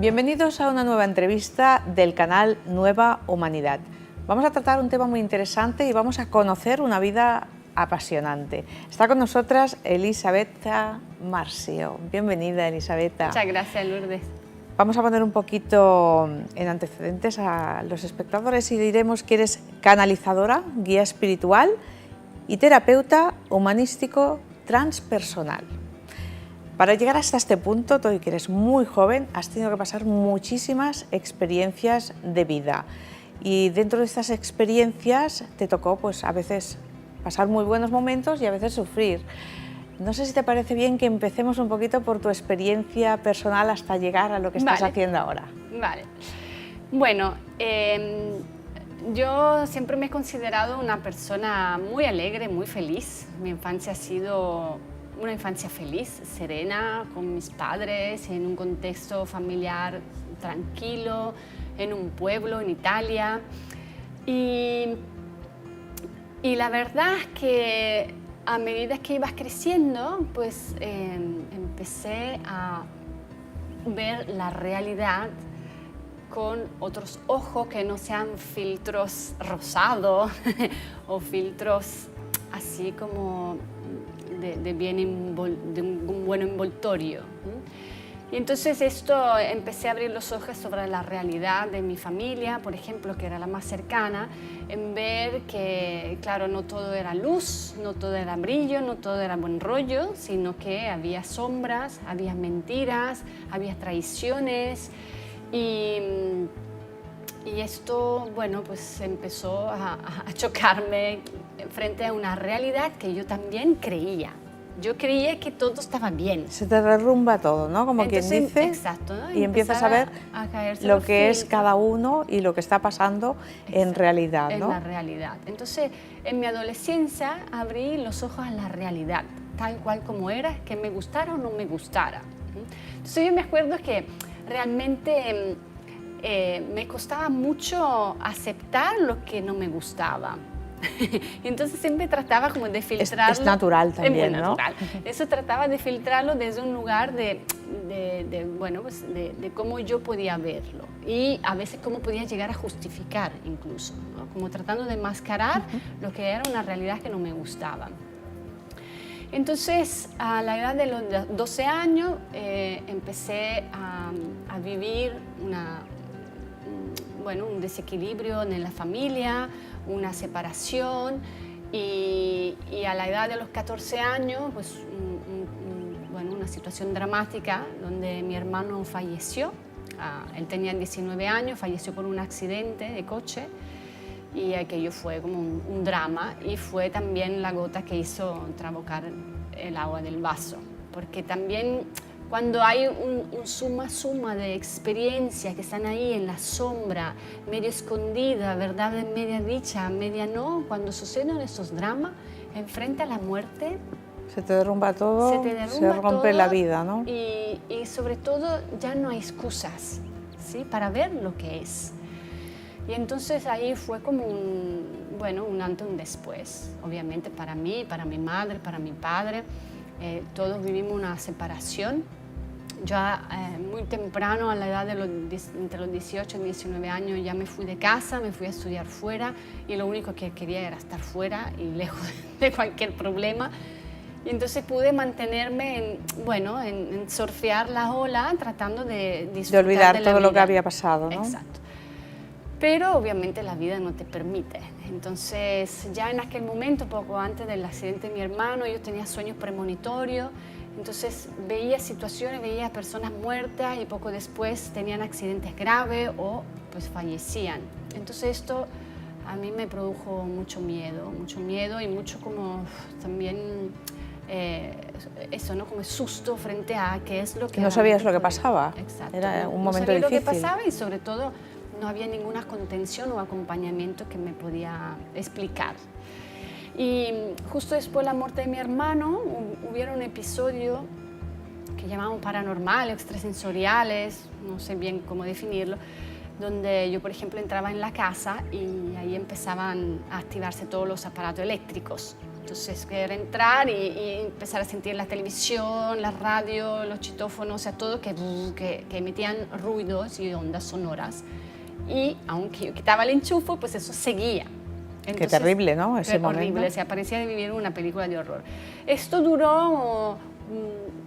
Bienvenidos a una nueva entrevista del canal Nueva Humanidad. Vamos a tratar un tema muy interesante y vamos a conocer una vida apasionante. Está con nosotras Elisabetta Marsio. Bienvenida, Elisabetta. Muchas gracias, Lourdes. Vamos a poner un poquito en antecedentes a los espectadores y diremos que eres canalizadora, guía espiritual y terapeuta humanístico transpersonal. Para llegar hasta este punto, tú que eres muy joven, has tenido que pasar muchísimas experiencias de vida. Y dentro de estas experiencias te tocó, pues, a veces pasar muy buenos momentos y a veces sufrir. No sé si te parece bien que empecemos un poquito por tu experiencia personal hasta llegar a lo que estás haciendo ahora. Vale. Bueno, yo siempre me he considerado una persona muy alegre, muy feliz. Mi infancia ha sido una infancia feliz, serena, con mis padres, en un contexto familiar tranquilo, en un pueblo en Italia. Y la verdad es que a medida que ibas creciendo, pues empecé a ver la realidad con otros ojos que no sean filtros rosados o filtros así como de un buen envoltorio. Y entonces esto empecé a abrir los ojos sobre la realidad de mi familia, por ejemplo, que era la más cercana, en ver que, claro, no todo era luz, no todo era brillo, no todo era buen rollo, sino que había sombras, había mentiras, había traiciones y esto, bueno, pues empezó a chocarme frente a una realidad que yo también creía. Yo creía que todo estaba bien. Se te derrumba todo, ¿no? Como entonces, quien dice. Exacto, ¿no? Y empiezas a ver lo que es cada uno y lo que está pasando en realidad, ¿no? En la realidad. Entonces, en mi adolescencia abrí los ojos a la realidad, tal cual como era, que me gustara o no me gustara. Entonces, yo me acuerdo que realmente me costaba mucho aceptar lo que no me gustaba. Y entonces siempre trataba como de filtrarlo. Es natural también, ¿no? Natural. Eso trataba de filtrarlo desde un lugar de cómo yo podía verlo y a veces cómo podía llegar a justificar incluso, ¿no? Como tratando de mascarar lo que era una realidad que no me gustaba. Entonces, a la edad de los 12 años, empecé a vivir un desequilibrio en la familia, una separación y a la edad de los 14 años, pues una situación dramática donde mi hermano falleció. Él tenía 19 años, falleció por un accidente de coche y aquello fue como un drama y fue también la gota que hizo trabocar el agua del vaso, porque también cuando hay un suma de experiencias que están ahí en la sombra, medio escondida, verdad media dicha, media no, cuando suceden esos dramas, enfrente a la muerte, se te derrumba todo, se rompe todo, la vida, ¿no? Y sobre todo ya no hay excusas, ¿sí? Para ver lo que es. Y entonces ahí fue como un antes y un después, obviamente para mí, para mi madre, para mi padre. Todos vivimos una separación. Yo muy temprano, a la edad de entre los 18 y 19 años, ya me fui de casa, me fui a estudiar fuera y lo único que quería era estar fuera y lejos de cualquier problema. Y entonces pude mantenerme en surfear la ola, tratando de disfrutar de olvidar de la todo vida. Lo que había pasado, ¿no? Exacto. Pero obviamente la vida no te permite. Entonces ya en aquel momento, poco antes del accidente de mi hermano, yo tenía sueños premonitorios. Entonces veía situaciones, veía personas muertas y poco después tenían accidentes graves o pues fallecían. Entonces esto a mí me produjo mucho miedo y mucho como también eso, ¿no? Como susto frente a qué es lo que... No sabías lo que pasaba. Exacto. Era un momento difícil. No sabía difícil. lo que pasaba y sobre todo no había ninguna contención o acompañamiento que me podía explicar. Y justo después de la muerte de mi hermano, hubo un episodio que llamamos paranormal, extrasensoriales, no sé bien cómo definirlo, donde yo, por ejemplo, entraba en la casa y ahí empezaban a activarse todos los aparatos eléctricos. Entonces, era entrar y empezar a sentir la televisión, la radio, los chitófonos, o sea, todo que emitían ruidos y ondas sonoras. Y aunque yo quitaba el enchufe, pues eso seguía. Entonces, qué terrible, ¿no? Ese momento. Horrible, o sea, parecía de vivir una película de horror. Esto duró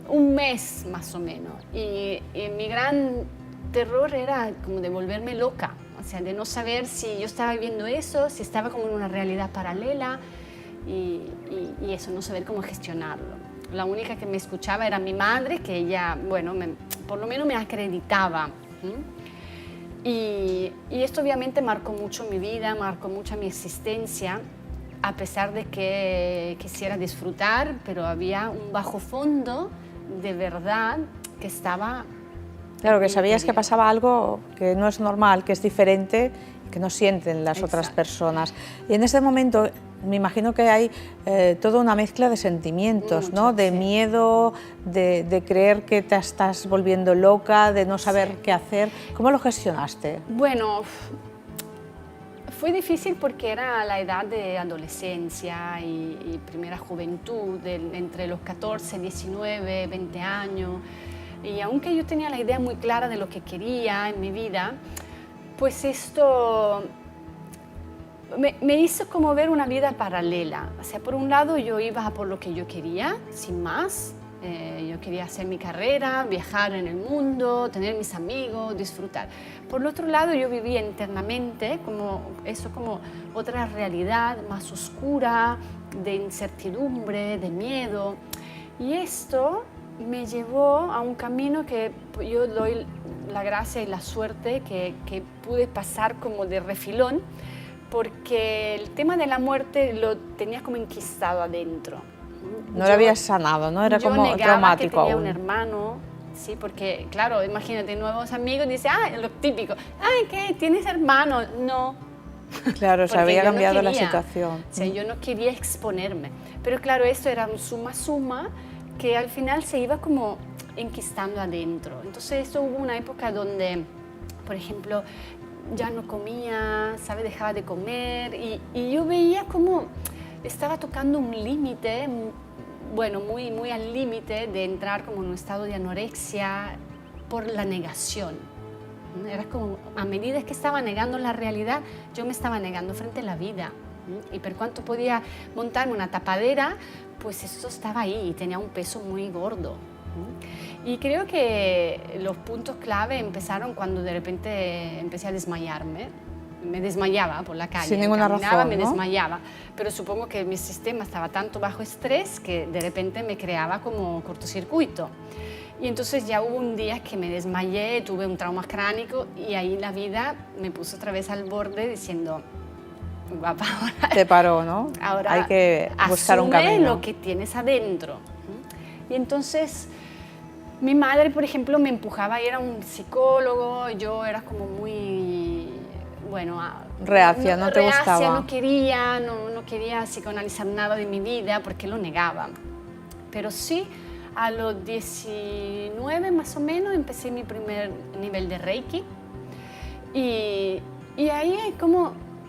un mes más o menos y mi gran terror era como de volverme loca, o sea, de no saber si yo estaba viviendo eso, si estaba como en una realidad paralela y eso, no saber cómo gestionarlo. La única que me escuchaba era mi madre, que ella, bueno, por lo menos me acreditaba. Y esto obviamente marcó mucho mi vida, marcó mucho mi existencia, a pesar de que quisiera disfrutar, pero había un bajo fondo de verdad que estaba... Claro, que sabías que pasaba algo que no es normal, que es diferente, que no sienten las otras personas. Y en ese momento me imagino que hay toda una mezcla de sentimientos, ¿no? De miedo, de creer que te estás volviendo loca, de no saber qué hacer. ¿Cómo lo gestionaste? Bueno, fue difícil porque era la edad de adolescencia y primera juventud, entre los 14, 19, 20 años. Y aunque yo tenía la idea muy clara de lo que quería en mi vida, pues esto me hizo como ver una vida paralela. O sea, por un lado yo iba por lo que yo quería, sin más. Yo quería hacer mi carrera, viajar en el mundo, tener mis amigos, disfrutar. Por el otro lado yo vivía internamente como otra realidad más oscura, de incertidumbre, de miedo. Y esto me llevó a un camino que yo doy la gracia y la suerte que pude pasar como de refilón, porque el tema de la muerte lo tenía como enquistado adentro. No lo habías sanado, ¿no? Era como negaba traumático que tenía aún. un hermano, sí, porque claro, imagínate, nuevos amigos, dice, lo típico, ay, ¿qué? ¿Tienes hermano? No. Claro, se había cambiado la quería, situación. O sea, yo no quería exponerme, pero claro, esto era un suma que al final se iba como enquistando adentro. Entonces, esto hubo una época donde, por ejemplo, ya no comía, ¿sabe? Dejaba de comer y yo veía como estaba tocando un límite, bueno, muy, muy al límite de entrar como en un estado de anorexia por la negación. Era como, a medida que estaba negando la realidad, yo me estaba negando frente a la vida. Y por cuanto podía montarme una tapadera, pues eso estaba ahí y tenía un peso muy gordo. Y creo que los puntos clave empezaron cuando de repente empecé a desmayarme. Me desmayaba por la calle. Sin ninguna razón, me ¿no? desmayaba. Pero supongo que mi sistema estaba tanto bajo estrés que de repente me creaba como cortocircuito. Y entonces ya hubo un día que me desmayé, tuve un trauma cránico y ahí la vida me puso otra vez al borde diciendo, guapa, ahora... Te paró, ¿no? Ahora hay que buscar un asume camino. lo que tienes adentro. Y entonces mi madre, por ejemplo, me empujaba a ir a un psicólogo, yo era como muy, bueno... Reacia, no te gustaba. No quería psicoanalizar nada de mi vida porque lo negaba. Pero sí, a los 19 más o menos empecé mi primer nivel de Reiki y ahí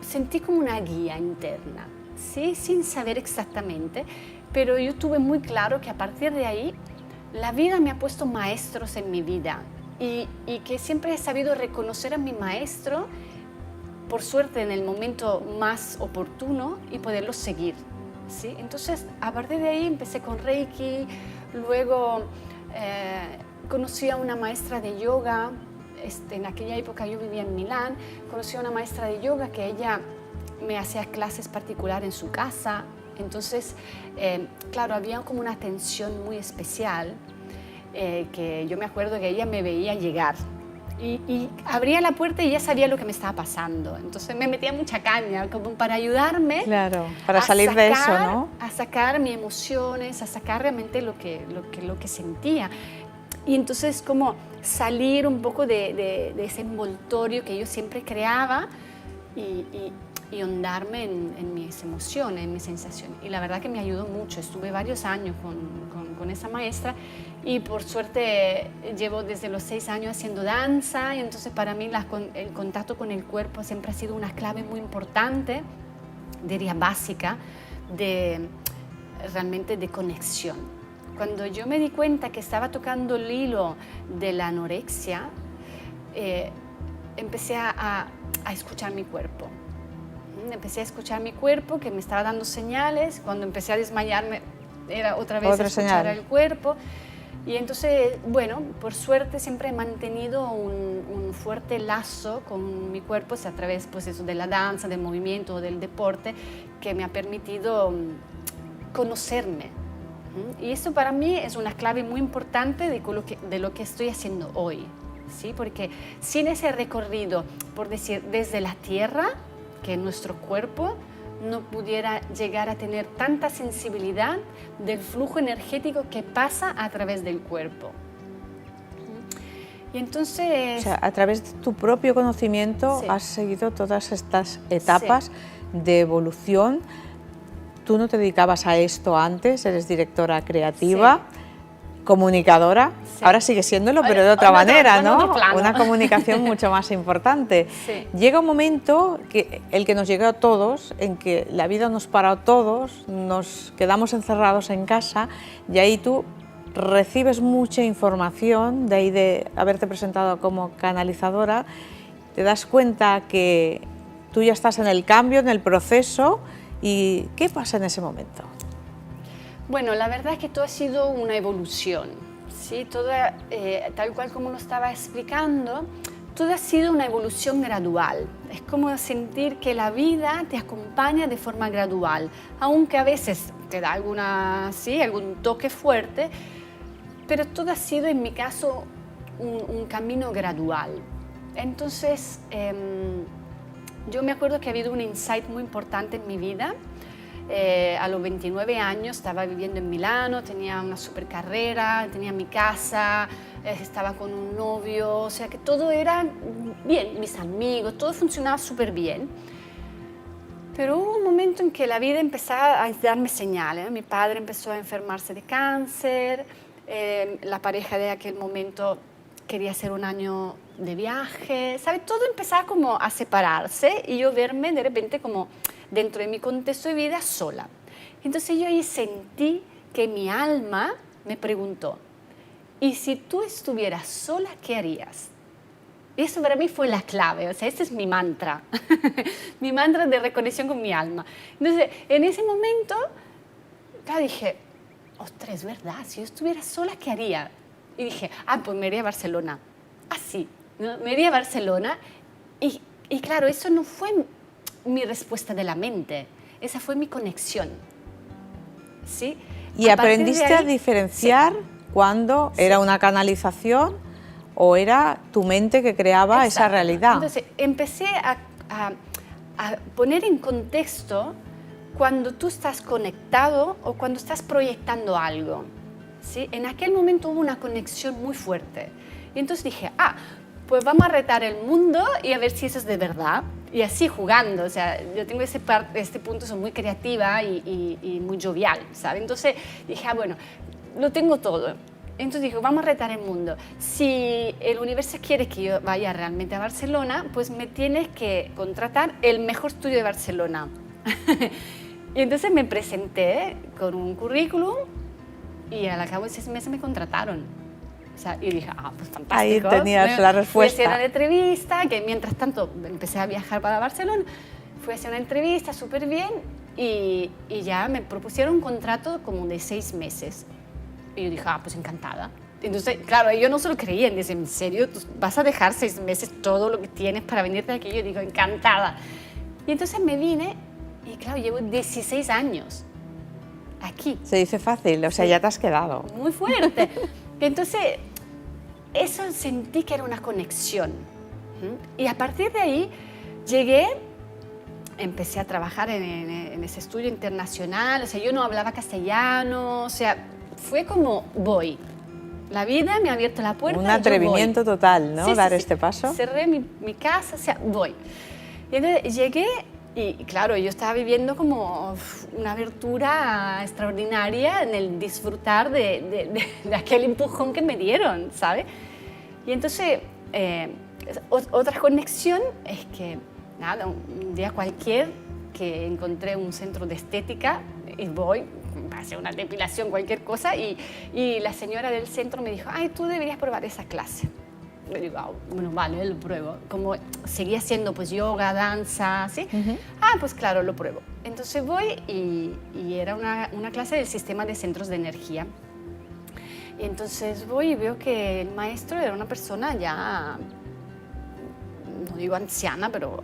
sentí como una guía interna, ¿sí? Sin saber exactamente, pero yo tuve muy claro que a partir de ahí la vida me ha puesto maestros en mi vida y que siempre he sabido reconocer a mi maestro, por suerte en el momento más oportuno, y poderlo seguir, ¿sí? Entonces, a partir de ahí empecé con Reiki, luego conocí a una maestra de yoga. En aquella época yo vivía en Milán, conocí a una maestra de yoga que ella me hacía clases particulares en su casa. Entonces, claro, había como una atención muy especial que yo me acuerdo que ella me veía llegar y abría la puerta y ya sabía lo que me estaba pasando. Entonces me metía mucha caña como para ayudarme. Claro, para salir de eso, ¿no? A sacar mis emociones, a sacar realmente lo que sentía. Y entonces como salir un poco de ese envoltorio que yo siempre creaba y y ahondarme en mis emociones, en mis sensaciones. Y la verdad que me ayudó mucho. Estuve varios años con esa maestra y por suerte llevo desde los 6 años haciendo danza y entonces para mí el contacto con el cuerpo siempre ha sido una clave muy importante, diría básica, realmente de conexión. Cuando yo me di cuenta que estaba tocando el hilo de la anorexia, empecé a escuchar mi cuerpo. Empecé a escuchar mi cuerpo que me estaba dando señales. Cuando empecé a desmayarme era otra vez escuchar el cuerpo. Y entonces, bueno, por suerte siempre he mantenido un fuerte lazo con mi cuerpo, a través pues, eso, de la danza, del movimiento, del deporte, que me ha permitido conocerme. Y eso para mí es una clave muy importante de lo que estoy haciendo hoy, ¿sí? Porque sin ese recorrido, por decir, desde la tierra, que nuestro cuerpo no pudiera llegar a tener tanta sensibilidad del flujo energético que pasa a través del cuerpo. Y entonces... O sea, a través de tu propio conocimiento has seguido todas estas etapas de evolución. Tú no te dedicabas a esto antes, eres directora creativa, comunicadora, ahora sigue siéndolo, pero de otra manera, ¿no? Una comunicación mucho más importante. Llega un momento, el que nos llegó a todos, en que la vida nos paró a todos, nos quedamos encerrados en casa y ahí tú recibes mucha información, de ahí de haberte presentado como canalizadora, te das cuenta que tú ya estás en el cambio, en el proceso. ¿Y qué pasa en ese momento? Bueno, la verdad es que todo ha sido una evolución, ¿sí? Tal cual como lo estaba explicando, todo ha sido una evolución gradual. Es como sentir que la vida te acompaña de forma gradual, aunque a veces te da algún toque fuerte, pero todo ha sido, en mi caso, un camino gradual. Entonces, yo me acuerdo que ha habido un insight muy importante en mi vida. A los 29 años estaba viviendo en Milano, tenía una super carrera, tenía mi casa, estaba con un novio, o sea que todo era bien, mis amigos, todo funcionaba súper bien. Pero hubo un momento en que la vida empezaba a darme señales. Mi padre empezó a enfermarse de cáncer, la pareja de aquel momento quería hacer un año de viaje, ¿sabe? Todo empezaba como a separarse y yo verme de repente como dentro de mi contexto de vida sola. Entonces yo ahí sentí que mi alma me preguntó, ¿y si tú estuvieras sola, qué harías? Y eso para mí fue la clave, o sea, este es mi mantra, mi mantra de reconexión con mi alma. Entonces, en ese momento, claro, dije, ostras, es verdad, si yo estuviera sola, ¿qué haría? Y dije, pues me iría a Barcelona. Así, ¿no? Me iría a Barcelona y claro, eso no fue mi respuesta de la mente, esa fue mi conexión. ¿Sí? ¿Y aprendiste a diferenciar cuando era una canalización o era tu mente que creaba esa realidad? Entonces, empecé a poner en contexto cuando tú estás conectado o cuando estás proyectando algo. ¿Sí? En aquel momento hubo una conexión muy fuerte. Y entonces dije, pues vamos a retar el mundo y a ver si eso es de verdad. Y así jugando, o sea, yo tengo este punto, soy muy creativa y muy jovial, ¿sabes? Entonces dije, bueno, lo tengo todo. Entonces dije, vamos a retar el mundo. Si el universo quiere que yo vaya realmente a Barcelona, pues me tienes que contratar el mejor estudio de Barcelona. Y entonces me presenté con un currículum y al cabo de 6 meses me contrataron. O sea, y dije, pues fantástico. Ahí tenías la respuesta. Fui a hacer una entrevista, que mientras tanto empecé a viajar para Barcelona. Fui a hacer una entrevista súper bien y ya me propusieron un contrato como de 6 meses. Y yo dije, pues encantada. Entonces, claro, yo no se lo creía, dice, ¿en serio? ¿Tú vas a dejar 6 meses todo lo que tienes para venirte aquí? Yo digo, encantada. Y entonces me vine y claro, llevo 16 años aquí. Se dice fácil, o sea, ya te has quedado. Muy fuerte. Entonces, eso sentí que era una conexión. Y a partir de ahí empecé a trabajar en ese estudio internacional, o sea, yo no hablaba castellano, o sea, fue como voy. La vida me ha abierto la puerta. Un atrevimiento total, ¿no? Sí, Dar sí, este paso. Cerré mi casa, o sea, voy. Y entonces llegué Y claro, yo estaba viviendo como una abertura extraordinaria en el disfrutar de aquel empujón que me dieron, ¿sabes? Y entonces, otra conexión es que, nada, un día cualquier que encontré un centro de estética y voy a hacer una depilación, cualquier cosa, y la señora del centro me dijo, ay, tú deberías probar esa clase. Le digo, ah, bueno, vale, lo pruebo. Como seguía haciendo pues yoga, danza, ¿sí? Ah, pues claro, lo pruebo. Entonces voy y era una clase del sistema de centros de energía. Y entonces voy y veo que el maestro era una persona ya, no digo anciana, pero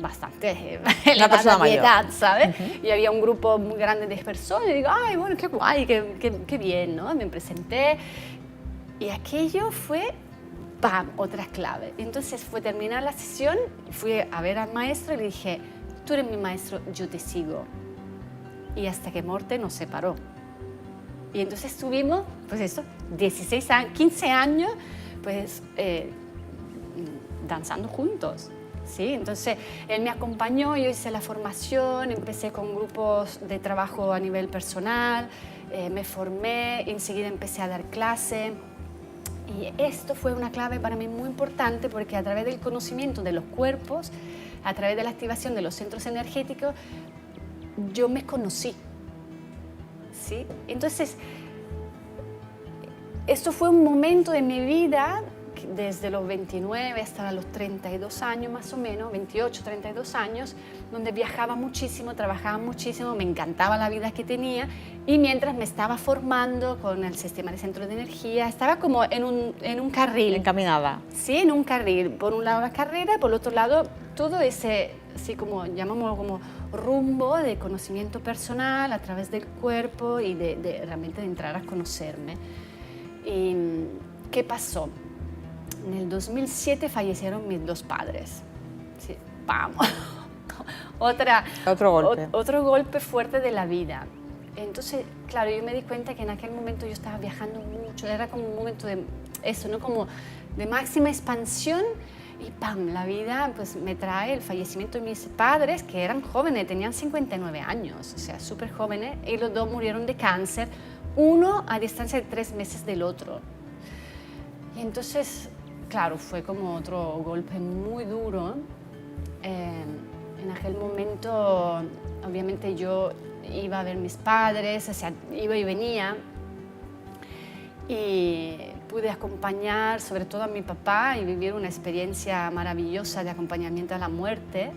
bastante elevada de edad, ¿sabes? Y había un grupo muy grande de personas y digo, ay, bueno, qué guay, qué bien, ¿no? Me presenté y aquello fue... ¡Pam! Otra clave. Entonces fue terminar la sesión, fui a ver al maestro y le dije, tú eres mi maestro, yo te sigo. Y hasta que muerte nos separó. Y entonces estuvimos, pues eso, 16 años, 15 años, pues danzando juntos. ¿Sí? Entonces él me acompañó, yo hice la formación, empecé con grupos de trabajo a nivel personal, me formé, enseguida empecé a dar clase. Y esto fue una clave para mí muy importante porque a través del conocimiento de los cuerpos, a través de la activación de los centros energéticos, yo me conocí. ¿Sí? Entonces, esto fue un momento de mi vida, desde los 29 hasta los 32 años más o menos, 28, 32 años, donde viajaba muchísimo, trabajaba muchísimo, me encantaba la vida que tenía y mientras me estaba formando con el sistema de centros de energía, estaba como en un carril. Encaminada. Sí, en un carril. Por un lado la carrera, por el otro lado todo ese, así como llamámoslo como rumbo de conocimiento personal a través del cuerpo y de realmente de entrar a conocerme. ¿Y qué pasó? En el 2007 fallecieron mis dos padres. Sí, vamos. Otro golpe fuerte de la vida. Entonces, claro, yo me di cuenta que en aquel momento yo estaba viajando mucho. Era como un momento de eso, ¿no? Como de máxima expansión. Y ¡pam! La vida pues, me trae el fallecimiento de mis padres, que eran jóvenes, tenían 59 años, o sea, súper jóvenes. Y los dos murieron de cáncer, uno a distancia de 3 meses del otro. Y entonces... Claro, fue como otro golpe muy duro. En aquel momento, obviamente yo iba a ver a mis padres, o sea, iba y venía. Y pude acompañar sobre todo a mi papá y vivir una experiencia maravillosa de acompañamiento a la muerte,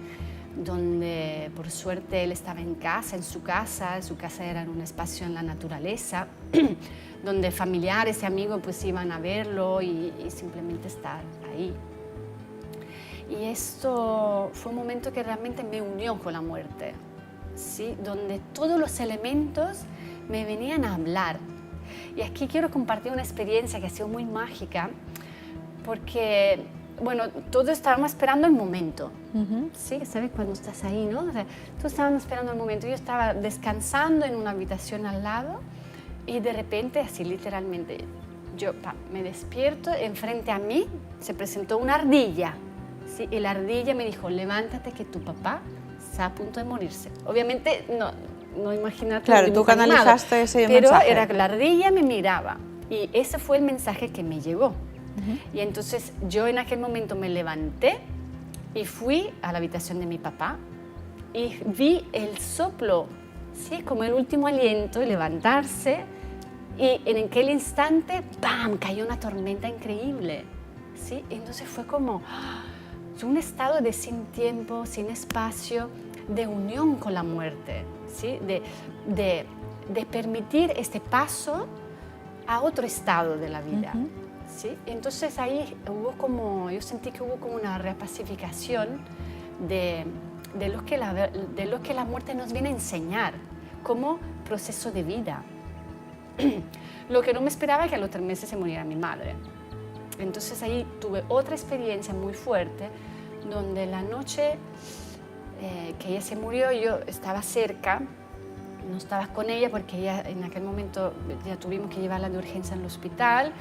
donde por suerte él estaba en casa, su casa era un espacio en la naturaleza, donde familiares y amigos pues iban a verlo y simplemente estar ahí. Y esto fue un momento que realmente me unió con la muerte, ¿sí? Donde todos los elementos me venían a hablar. Y aquí quiero compartir una experiencia que ha sido muy mágica, porque, bueno, todos estábamos esperando el momento, ¿sí? ¿Sabes cuando estás ahí, no? O sea, todos estábamos esperando el momento. Yo estaba descansando en una habitación al lado, y de repente, así literalmente, yo me despierto, enfrente a mí se presentó una ardilla, ¿sí? Y la ardilla me dijo, levántate que tu papá está a punto de morirse. Obviamente no imaginarte. Claro, tú canalizaste ese mensaje. Pero era que la ardilla me miraba y ese fue el mensaje que me llegó. Y entonces yo en aquel momento me levanté y fui a la habitación de mi papá y vi el soplo, ¿sí? Como el último aliento, y levantarse, y en aquel instante, ¡pam!, cayó una tormenta increíble, ¿sí? Entonces fue como un estado de sin tiempo, sin espacio, de unión con la muerte, ¿sí? De permitir este paso a otro estado de la vida, ¿sí? Entonces ahí hubo como, yo sentí que hubo como una repacificación de lo que la muerte nos viene a enseñar como proceso de vida. Lo que no me esperaba es que a los 3 meses se muriera mi madre. Entonces ahí tuve otra experiencia muy fuerte, donde la noche que ella se murió, yo estaba cerca, no estaba con ella porque ella en aquel momento ya tuvimos que llevarla de urgencia al hospital,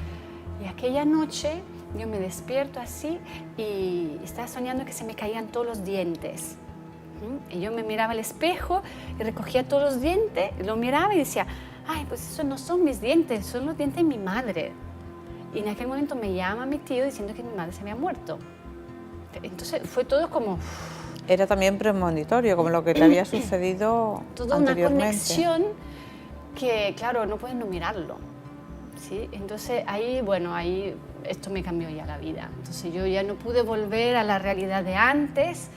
y aquella noche yo me despierto así y estaba soñando que se me caían todos los dientes. Y yo me miraba al espejo y recogía todos los dientes, lo miraba y decía, ay, pues esos no son mis dientes, son los dientes de mi madre. Y en aquel momento me llama mi tío diciendo que mi madre se había muerto. Entonces fue todo como... Era también premonitorio, como lo que te había sucedido toda anteriormente. Una conexión que, claro, no puedes no mirarlo, ¿sí? Entonces ahí, bueno, ahí esto me cambió ya la vida. Entonces yo ya no pude volver a la realidad de antes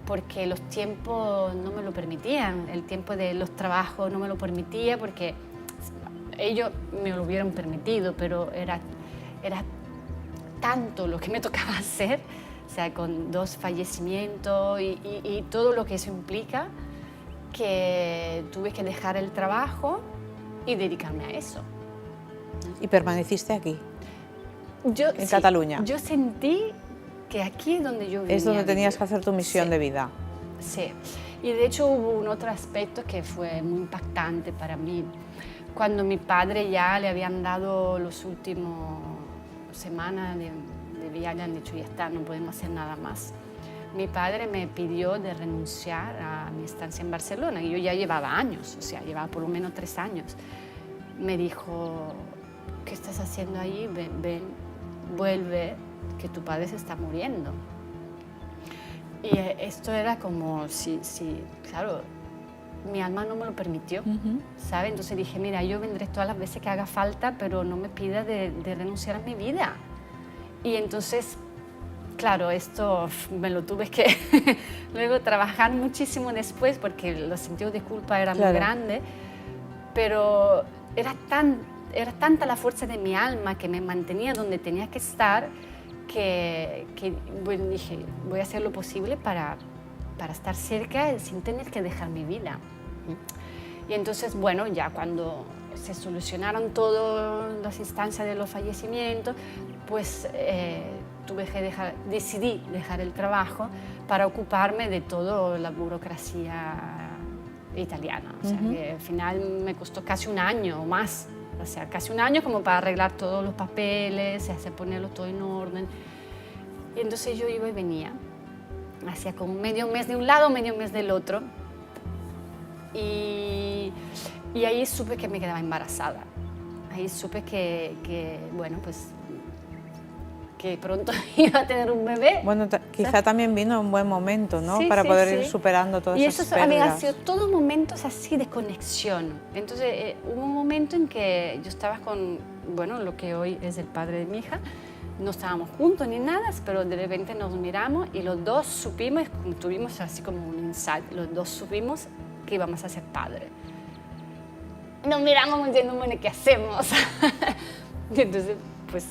porque los tiempos no me lo permitían, el tiempo de los trabajos no me lo permitía porque ellos me lo hubieran permitido, pero era tanto lo que me tocaba hacer, o sea, con 2 fallecimientos y todo lo que eso implica, que tuve que dejar el trabajo y dedicarme a eso. ¿Y permaneciste aquí? En Sí, Cataluña. Yo sentí que aquí es donde yo vivía. Es donde tenías que hacer tu misión Sí. de vida. Sí, y de hecho hubo un otro aspecto que fue muy impactante para mí. Cuando mi padre ya le habían dado los últimos semanas de vida, le han dicho ya está, no podemos hacer nada más. Mi padre me pidió de renunciar a mi estancia en Barcelona y yo ya llevaba años, o sea, llevaba por lo menos 3 años. Me dijo, ¿qué estás haciendo ahí? Ven, vuelve, que tu padre se está muriendo. Y esto era como, sí, claro, mi alma no me lo permitió, ¿sabes? Entonces dije, mira, yo vendré todas las veces que haga falta, pero no me pidas de renunciar a mi vida. Y entonces, claro, esto me lo tuve que luego trabajar muchísimo después porque los sentidos de culpa eran muy grandes, pero era tanta la fuerza de mi alma que me mantenía donde tenía que estar que bueno, dije, voy a hacer lo posible para estar cerca sin tener que dejar mi vida. Y entonces, bueno, ya cuando se solucionaron todas las instancias de los fallecimientos, pues decidí dejar el trabajo para ocuparme de toda la burocracia italiana. O sea, que al final me costó casi 1 año o más. O sea, casi 1 año como para arreglar todos los papeles, hacer ponerlo todo en orden. Y entonces yo iba y venía. Hacía como medio mes de un lado, medio mes del otro. Y ahí supe que me quedaba embarazada. Ahí supe que bueno, pues que pronto iba a tener un bebé. Bueno, quizá también vino un buen momento, ¿no? Sí, para poder ir sí. superando todas esas Y eso había pérdidas. sido todos momentos así de conexión. Entonces hubo un momento en que yo estaba con, bueno, lo que hoy es el padre de mi hija. No estábamos juntos ni nada, pero de repente nos miramos y los dos supimos, tuvimos así como un insight, los dos supimos que íbamos a ser padres. Nos miramos diciendo, bueno, ¿qué hacemos? Y entonces, pues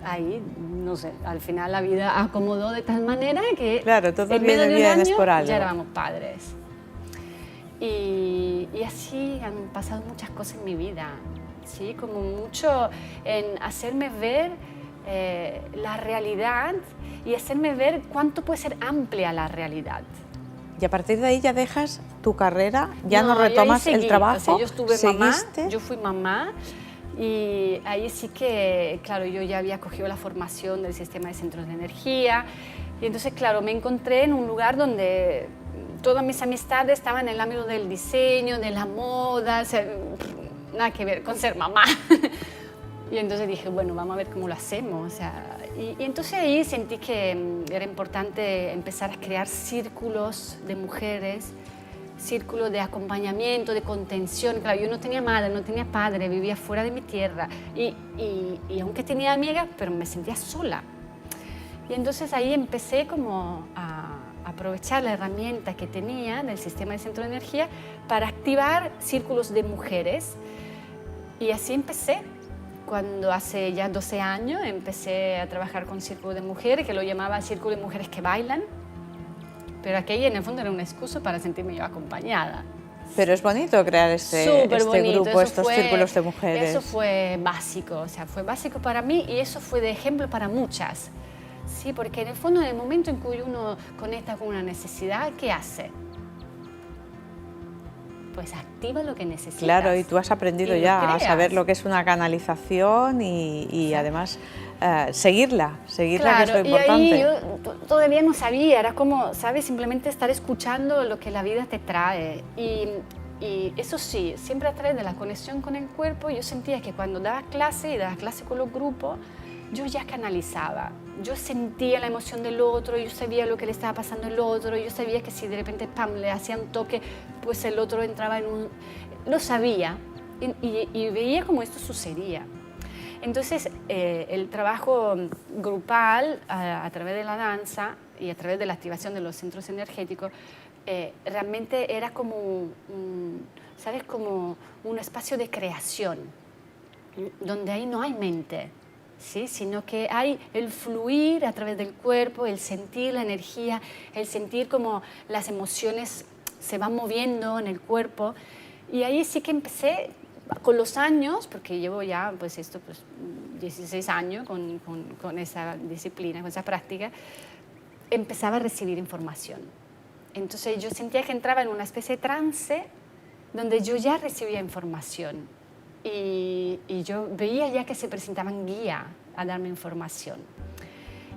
ahí, no sé, al final la vida acomodó de tal manera que claro, todo en medio de un bien año por algo. ya éramos padres. Y así han pasado muchas cosas en mi vida, ¿sí? Como mucho en hacerme ver la realidad y hacerme ver cuánto puede ser amplia la realidad. Y a partir de ahí ya dejas tu carrera, ya no yo ahí retomas seguí. el trabajo. O sea, yo estuve mamá, ¿seguiste? yo fui mamá y ahí sí que, claro, yo ya había cogido la formación del sistema de centros de energía y entonces, claro, me encontré en un lugar donde todas mis amistades estaban en el ámbito del diseño, de la moda, o sea, nada que ver con ser mamá. Y entonces dije, bueno, vamos a ver cómo lo hacemos. O sea, y entonces ahí sentí que era importante empezar a crear círculos de mujeres, círculos de acompañamiento, de contención. Claro, yo no tenía madre, no tenía padre, vivía fuera de mi tierra. Y aunque tenía amigas, pero me sentía sola. Y entonces ahí empecé como a aprovechar la herramienta que tenía del sistema de centro de energía para activar círculos de mujeres. Y así empecé. Cuando hace ya 12 años empecé a trabajar con Círculo de Mujeres, que lo llamaba Círculo de Mujeres que Bailan, pero aquella en el fondo era una excusa para sentirme yo acompañada. Pero es bonito crear este grupo, estos círculos de mujeres. Eso fue básico, o sea, fue básico para mí y eso fue de ejemplo para muchas. Sí, porque en el fondo, en el momento en que uno conecta con una necesidad, ¿qué hace? pues activa lo que necesitas. Claro, y tú has aprendido Y lo ya a creas. saber lo que es una canalización y además seguirla, que es lo importante. Y ahí yo todavía no sabía, era como, ¿sabes? Simplemente estar escuchando lo que la vida te trae. Y eso sí, siempre a través de la conexión con el cuerpo, yo sentía que cuando daba clase y daba clase con los grupos, yo ya canalizaba. Yo sentía la emoción del otro, yo sabía lo que le estaba pasando al otro, yo sabía que si de repente pam, le hacía un toque, pues el otro entraba en un... Lo sabía y veía cómo esto sucedía. Entonces, el trabajo grupal a través de la danza y a través de la activación de los centros energéticos realmente era como, ¿sabes? Como un espacio de creación, donde ahí no hay mente, ¿sí? Sino que hay el fluir a través del cuerpo, el sentir la energía, el sentir como las emociones se van moviendo en el cuerpo. Y ahí sí que empecé con los años, porque llevo ya pues 16 años con esa disciplina, con esa práctica, empezaba a recibir información. Entonces yo sentía que entraba en una especie de trance donde yo ya recibía información y yo veía ya que se presentaban guías a darme información.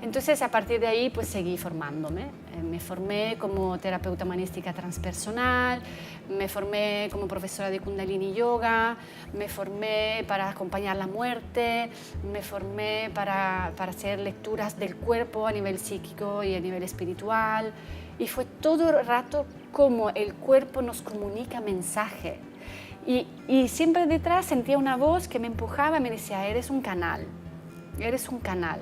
Entonces, a partir de ahí, pues seguí formándome. Me formé como terapeuta humanística transpersonal, me formé como profesora de Kundalini Yoga, me formé para acompañar la muerte, me formé para hacer lecturas del cuerpo a nivel psíquico y a nivel espiritual. Y fue todo el rato como el cuerpo nos comunica mensaje. Y siempre detrás sentía una voz que me empujaba y me decía, eres un canal, eres un canal.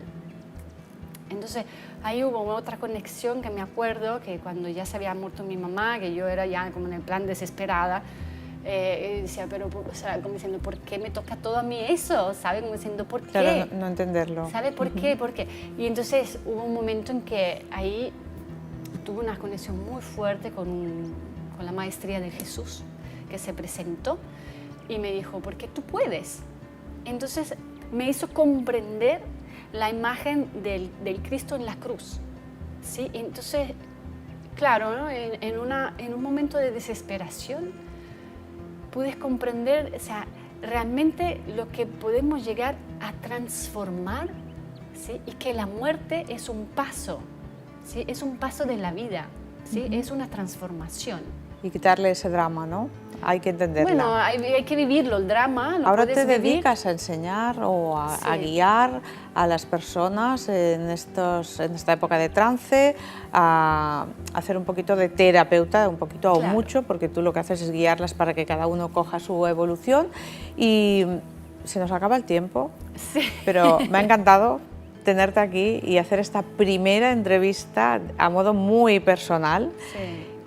Entonces ahí hubo otra conexión que me acuerdo que cuando ya se había muerto mi mamá, que yo era ya como en el plan desesperada, decía, pero, o sea, como diciendo, ¿por qué me toca todo a mí eso? ¿Sabe? Como diciendo, ¿por qué? Claro, no entenderlo. ¿Sabe por qué? ¿Por qué? Y entonces hubo un momento en que ahí tuve una conexión muy fuerte con la maestría de Jesús, que se presentó y me dijo, porque tú puedes. Entonces me hizo comprender la imagen del Cristo en la cruz, ¿sí? Entonces, claro, ¿no? en un momento de desesperación pude comprender, o sea, realmente lo que podemos llegar a transformar, ¿sí? Y que la muerte es un paso, ¿sí? Es un paso de la vida, ¿sí? Es una transformación. Y quitarle ese drama, ¿no? Hay que entenderla. Bueno, hay que vivirlo, el drama. Ahora te dedicas a enseñar o a guiar a las personas en esta época de trance, a hacer un poquito de terapeuta, un poquito o mucho, porque tú lo que haces es guiarlas para que cada uno coja su evolución. Y se nos acaba el tiempo, pero me ha encantado tenerte aquí y hacer esta primera entrevista a modo muy personal.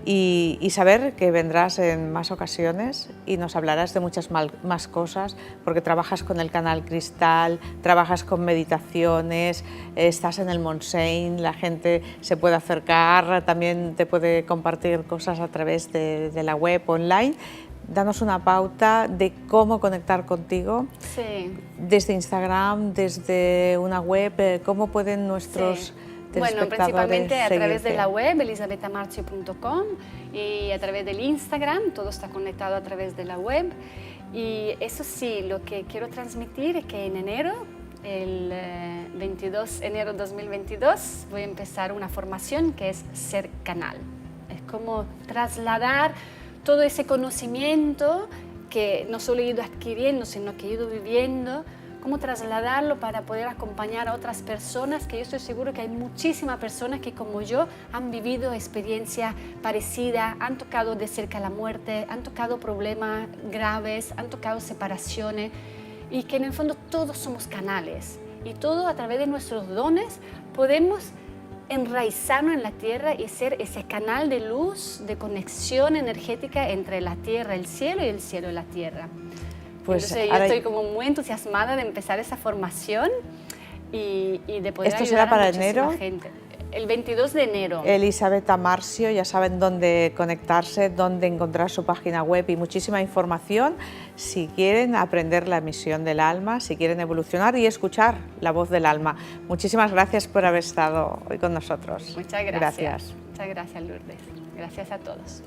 Y saber que vendrás en más ocasiones y nos hablarás de muchas más cosas, porque trabajas con el canal Cristal, trabajas con meditaciones, estás en el Montseny, la gente se puede acercar, también te puede compartir cosas a través de la web online. Danos una pauta de cómo conectar contigo, desde Instagram, desde una web, cómo pueden nuestros... Bueno, principalmente a través de la web, elisabetamarcio.com, y a través del Instagram, todo está conectado a través de la web. Y eso sí, lo que quiero transmitir es que en enero, el 22 de enero de 2022, voy a empezar una formación que es Ser Canal. Es como trasladar todo ese conocimiento que no solo he ido adquiriendo, sino que he ido viviendo, cómo trasladarlo para poder acompañar a otras personas, que yo estoy seguro que hay muchísimas personas que como yo han vivido experiencias parecidas, han tocado de cerca la muerte, han tocado problemas graves, han tocado separaciones, y que en el fondo todos somos canales y todos a través de nuestros dones podemos enraizarnos en la tierra y ser ese canal de luz, de conexión energética entre la tierra, el cielo, y el cielo y la tierra. Pues entonces yo estoy como muy entusiasmada de empezar esa formación y de poder ayudar a muchísima gente. El 22 de enero. Elisabeta Marcio, ya saben dónde conectarse, dónde encontrar su página web y muchísima información si quieren aprender la misión del alma, si quieren evolucionar y escuchar la voz del alma. Muchísimas gracias por haber estado hoy con nosotros. Muchas gracias. Muchas gracias, Lourdes. Gracias a todos.